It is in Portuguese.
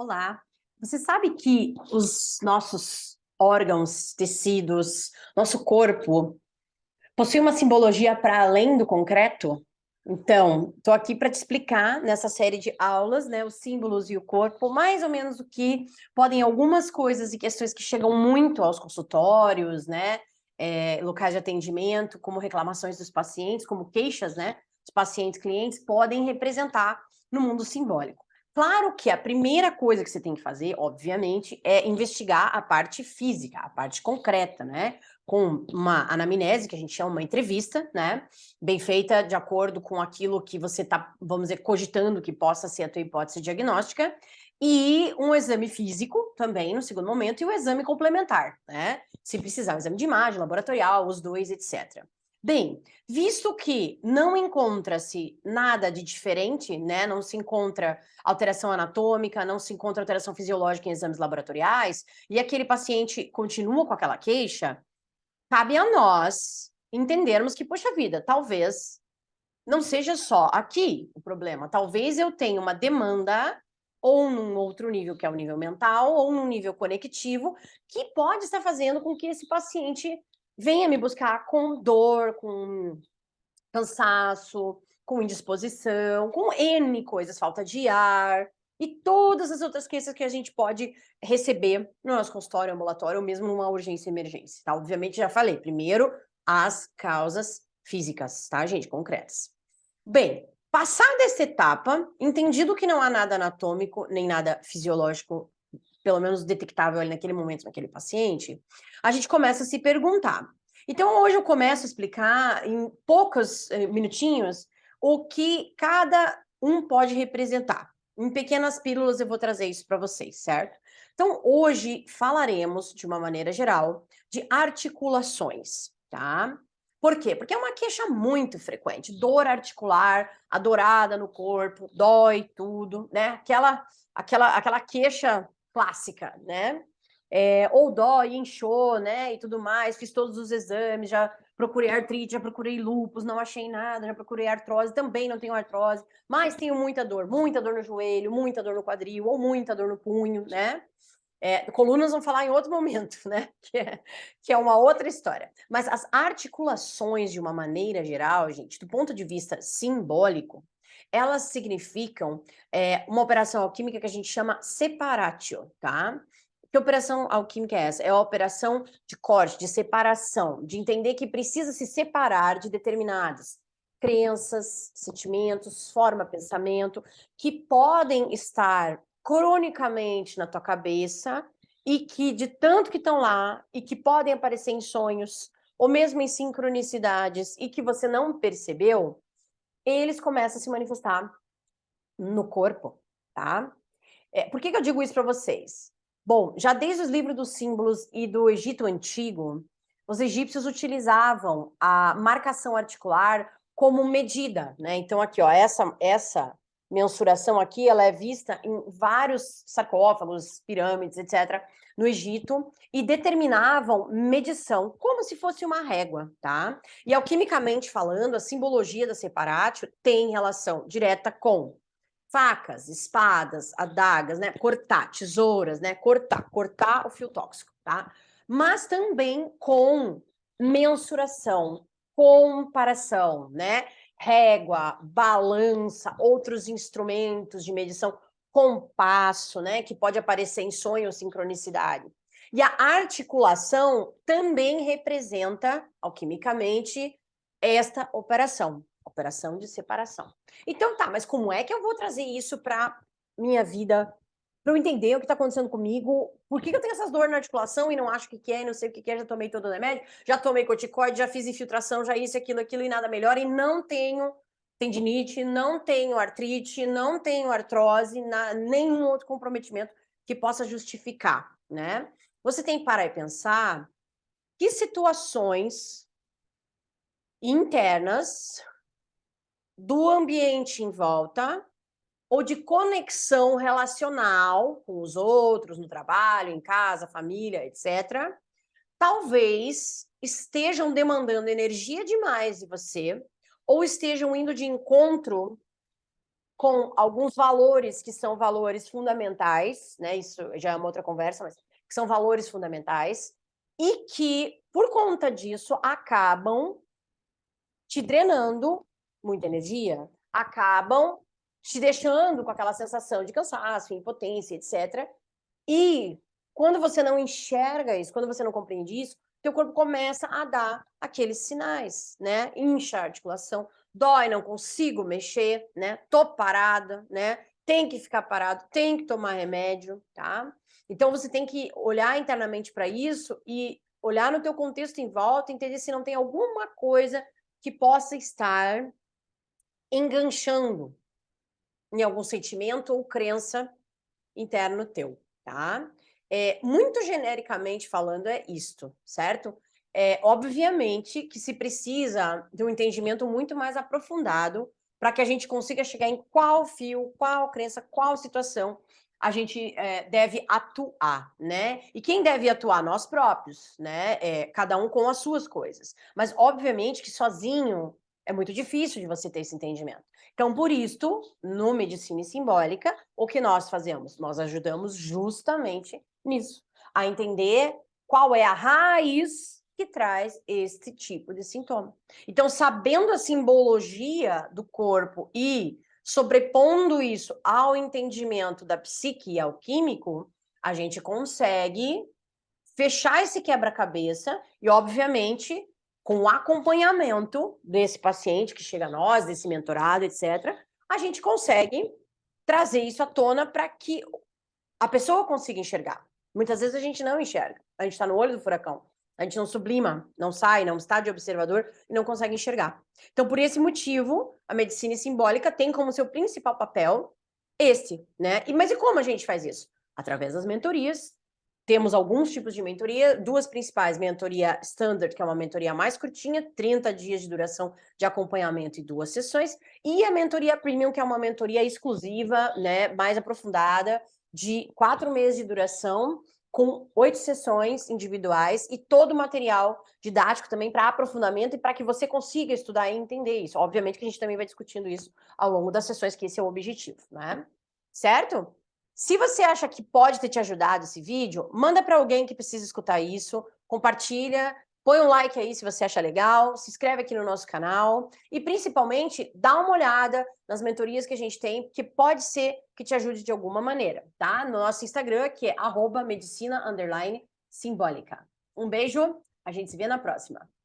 Olá, você sabe que os nossos órgãos, tecidos, nosso corpo possui uma simbologia para além do concreto? Então, estou aqui para te explicar nessa série de aulas, né, os símbolos e o corpo, mais ou menos o que podem algumas coisas e questões que chegam muito aos consultórios, né, locais de atendimento, como reclamações dos pacientes, como queixas, né, dos pacientes, clientes, podem representar no mundo simbólico. Claro que a primeira coisa que você tem que fazer, obviamente, é investigar a parte física, a parte concreta, né? Com uma anamnese, que a gente chama uma entrevista, né? Bem feita de acordo com aquilo que você está, vamos dizer, cogitando que possa ser a tua hipótese diagnóstica, e um exame físico também, no segundo momento, e o exame complementar, né? Se precisar, um exame de imagem, laboratorial, os dois, etc. Bem, visto que não encontra-se nada de diferente, né? Não se encontra alteração anatômica, não se encontra alteração fisiológica em exames laboratoriais, e aquele paciente continua com aquela queixa, cabe a nós entendermos que, poxa vida, talvez não seja só aqui o problema. Talvez eu tenha uma demanda ou num outro nível, que é o nível mental, ou num nível conectivo, que pode estar fazendo com que esse paciente venha me buscar com dor, com cansaço, com indisposição, com N coisas, falta de ar e todas as outras queixas que a gente pode receber no nosso consultório, ambulatório ou mesmo numa urgência e emergência, tá? Obviamente, já falei, primeiro, as causas físicas, tá, gente? Concretas. Bem, passada essa etapa, entendido que não há nada anatômico nem nada fisiológico, pelo menos detectável ali naquele momento naquele paciente, a gente começa a se perguntar. Então, hoje eu começo a explicar em poucos minutinhos o que cada um pode representar. Em pequenas pílulas eu vou trazer isso para vocês, certo? Então, hoje falaremos, de uma maneira geral, de articulações, tá? Por quê? Porque é uma queixa muito frequente. Dor articular, adorada no corpo, dói tudo, né? Aquela queixa clássica, né? Ou dói, inchou, né? E tudo mais. Fiz todos os exames, já procurei artrite, já procurei lúpus, não achei nada, já procurei artrose, também não tenho artrose, mas tenho muita dor no joelho, muita dor no quadril, ou muita dor no punho, né? Colunas vamos falar em outro momento, né? Que é uma outra história. Mas as articulações, de uma maneira geral, gente, do ponto de vista simbólico, elas significam uma operação alquímica que a gente chama separatio, tá? Que operação alquímica é essa? É a operação de corte, de separação, de entender que precisa se separar de determinadas crenças, sentimentos, forma, pensamento, que podem estar cronicamente na tua cabeça e que de tanto que estão lá e que podem aparecer em sonhos ou mesmo em sincronicidades e que você não percebeu, eles começam a se manifestar no corpo, tá? Por que eu digo isso para vocês? Bom, já desde os livros dos símbolos e do Egito Antigo, os egípcios utilizavam a marcação articular como medida, né? Então, aqui, ó, essa mensuração aqui, ela é vista em vários sarcófagos, pirâmides, etc., no Egito, e determinavam medição, como se fosse uma régua, tá? E alquimicamente falando, a simbologia da separatio tem relação direta com facas, espadas, adagas, né? Cortar, tesouras, né? Cortar o fio tóxico, tá? Mas também com mensuração, comparação, né? Régua, balança, outros instrumentos de medição, compasso, né? Que pode aparecer em sonho ou sincronicidade. E a articulação também representa, alquimicamente, esta operação de separação. Então tá, mas como é que eu vou trazer isso para minha vida, para eu entender o que está acontecendo comigo? Por que eu tenho essas dores na articulação e não acho o que é, e não sei o que é, já tomei todo o remédio, já tomei corticoide, já fiz infiltração, já isso, aquilo, e nada melhora, e não tenho tendinite, não tenho artrite, não tenho artrose, nenhum outro comprometimento que possa justificar, né? Você tem que parar e pensar que situações internas do ambiente em volta ou de conexão relacional com os outros, no trabalho, em casa, família, etc., talvez estejam demandando energia demais de você ou estejam indo de encontro com alguns valores que são valores fundamentais, né? Isso já é uma outra conversa, mas que são valores fundamentais, e que, por conta disso, acabam te drenando muita energia, acabam te deixando com aquela sensação de cansaço, impotência, etc. E quando você não enxerga isso, quando você não compreende isso, teu corpo começa a dar aqueles sinais, né? Incha a articulação, dói, não consigo mexer, né? Tô parada, né? Tem que ficar parado, tem que tomar remédio, tá? Então você tem que olhar internamente para isso e olhar no teu contexto em volta, entender se não tem alguma coisa que possa estar enganchando em algum sentimento ou crença interno teu, tá? Muito genericamente falando é isto, certo? Obviamente que se precisa de um entendimento muito mais aprofundado para que a gente consiga chegar em qual fio, qual crença, qual situação a gente deve atuar, né? E quem deve atuar? Nós próprios, né? Cada um com as suas coisas. Mas, obviamente, que sozinho é muito difícil de você ter esse entendimento. Então, por isso, no Medicina Simbólica, o que nós fazemos? Nós ajudamos justamente nisso, a entender qual é a raiz que traz este tipo de sintoma. Então, sabendo a simbologia do corpo e sobrepondo isso ao entendimento da psique e ao químico, a gente consegue fechar esse quebra-cabeça e, obviamente, com o acompanhamento desse paciente que chega a nós, desse mentorado, etc., a gente consegue trazer isso à tona para que a pessoa consiga enxergar. Muitas vezes a gente não enxerga, a gente está no olho do furacão, a gente não sublima, não sai, não está de observador e não consegue enxergar. Então, por esse motivo, a medicina simbólica tem como seu principal papel esse, né? Mas e como a gente faz isso? Através das mentorias. Temos alguns tipos de mentoria, duas principais, mentoria standard, que é uma mentoria mais curtinha, 30 dias de duração de acompanhamento e 2 sessões, e a mentoria premium, que é uma mentoria exclusiva, né, mais aprofundada, de 4 meses de duração, com 8 sessões individuais e todo o material didático também para aprofundamento e para que você consiga estudar e entender isso. Obviamente que a gente também vai discutindo isso ao longo das sessões, que esse é o objetivo, né? Certo? Se você acha que pode ter te ajudado esse vídeo, manda para alguém que precisa escutar isso, compartilha, põe um like aí se você acha legal, se inscreve aqui no nosso canal e, principalmente, dá uma olhada nas mentorias que a gente tem, que pode ser que te ajude de alguma maneira, tá? No nosso Instagram, que é @medicina_simbólica. Um beijo, a gente se vê na próxima.